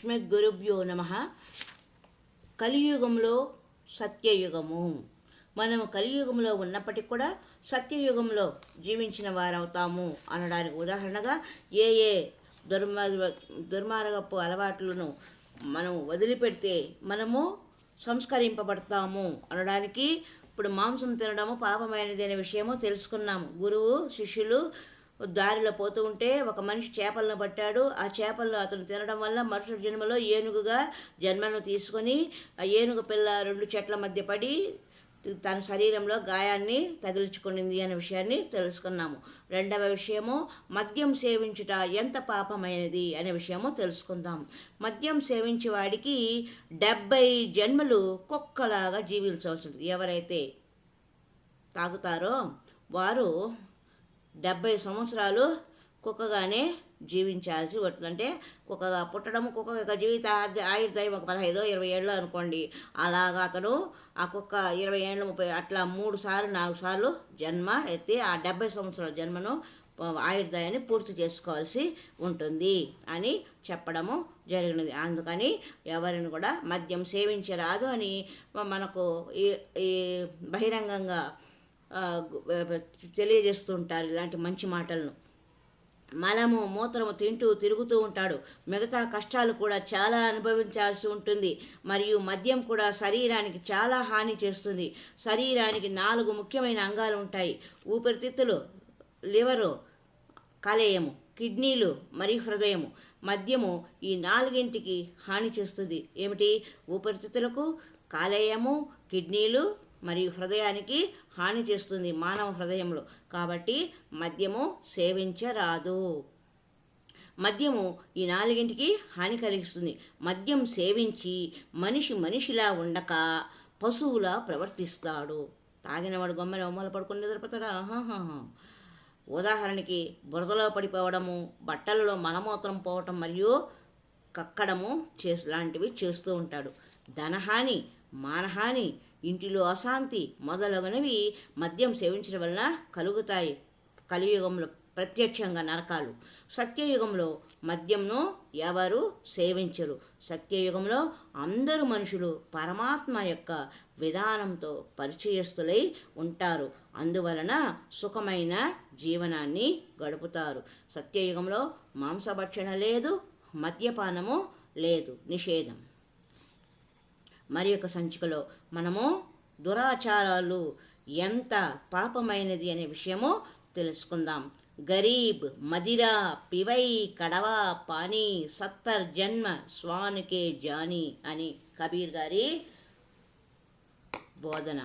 శ్రీమద్గురుభ్యో నమః. కలియుగంలో సత్యయుగము. మనము కలియుగంలో ఉన్నప్పటికీ కూడా సత్యయుగంలో జీవించిన వారవుతాము అనడానికి ఉదాహరణగా ఏ ఏ దుర్మార్గపు అలవాట్లను మనం వదిలిపెడితే మనము సంస్కరింపబడతాము అనడానికి ఇప్పుడు మాంసం తినడము పాపమైనది అనే విషయము తెలుసుకున్నాము. గురువు శిష్యులు దారిలో పోతూ ఉంటే ఒక మనిషి చేపలను పట్టాడు. ఆ చేపలను అతను తినడం వల్ల మరుసటి జన్మలో ఏనుగుగా జన్మను తీసుకొని ఆ ఏనుగు పిల్ల 2 చెట్ల మధ్య పడి తన శరీరంలో గాయాన్ని తగిలించుకునింది అనే విషయాన్ని తెలుసుకున్నాము. రెండవ విషయము మద్యం సేవించుట ఎంత పాపమైనది అనే విషయము తెలుసుకుందాం. మద్యం సేవించే వాడికి 70 జన్మలు కుక్కలాగా జీవించవలసి ఉంటుంది. ఎవరైతే తాగుతారో వారు 70 సంవత్సరాలు కుక్కగానే జీవించాల్సి ఉంటుంది. అంటే కుక్కగా పుట్టడం, కుక్క యొక్క జీవిత ఆయుర్దాయం ఒక 15-20 ఏళ్ళు అనుకోండి. అలాగా అతను ఆ కుక్క 20 ఏళ్ళు 30 అట్లా 3 సార్లు 4 సార్లు జన్మ ఎత్తి ఆ 70 సంవత్సరాల జన్మను ఆయుర్దాయాన్ని పూర్తి చేసుకోవాల్సి ఉంటుంది అని చెప్పడము జరిగినది. అందుకని ఎవరిని కూడా మద్యం సేవించరాదు అని మనకు ఈ బహిరంగంగా తెలియజేస్తుంటారు ఇలాంటి మంచి మాటలను. మలము మూత్రము తిరుగుతూ ఉంటాడు. మిగతా కష్టాలు కూడా చాలా అనుభవించాల్సి ఉంటుంది. మరియు మద్యం కూడా శరీరానికి చాలా హాని చేస్తుంది. శరీరానికి 4 ముఖ్యమైన అంగాలు ఉంటాయి: ఊపిరితిత్తులు, లివరు, కాలేయము, కిడ్నీలు మరియు హృదయము. మద్యము ఈ 4ంటికి హాని చేస్తుంది. ఏమిటి? ఊపిరితిత్తులకు, కాలేయము, కిడ్నీలు మరియు హృదయానికి హాని చేస్తుంది మానవ హృదయంలో. కాబట్టి మద్యము సేవించరాదు. మద్యము ఈ 4ంటికి హాని కలిగిస్తుంది. మద్యం సేవించి మనిషిలా ఉండక పశువులా ప్రవర్తిస్తాడు. తాగినవాడు గొమ్మని ఒమ్మల పడుకుని నిద్రపోతాడా? ఉదాహరణకి బురదలో పడిపోవడము, బట్టలలో మలమూత్రం పోవటం మరియు కక్కడము లాంటివి చేస్తూ ఉంటాడు. ధనహాని, మానహాని, ఇంటిలో అశాంతి మొదలగునవి మద్యం సేవించడం వలన కలుగుతాయి. కలియుగంలో ప్రత్యక్షంగా నరకాలు. సత్యయుగంలో మద్యంను ఎవరు సేవించరు. సత్యయుగంలో అందరూ మనుషులు పరమాత్మ యొక్క విధానంతో పరిచయస్తులై ఉంటారు. అందువలన సుఖమైన జీవనాన్ని గడుపుతారు. సత్యయుగంలో మాంసభక్షణ లేదు, మద్యపానము లేదు, నిషేధం. మరి యొక్క సంచికలో మనము దురాచారాలు ఎంత పాపమైనది అనే విషయము తెలుసుకుందాం. గరీబ్ మదిరా పివై కడవా పానీ 70 జన్మ స్వాన్కే జానీ అని కబీర్ గారి బోధన.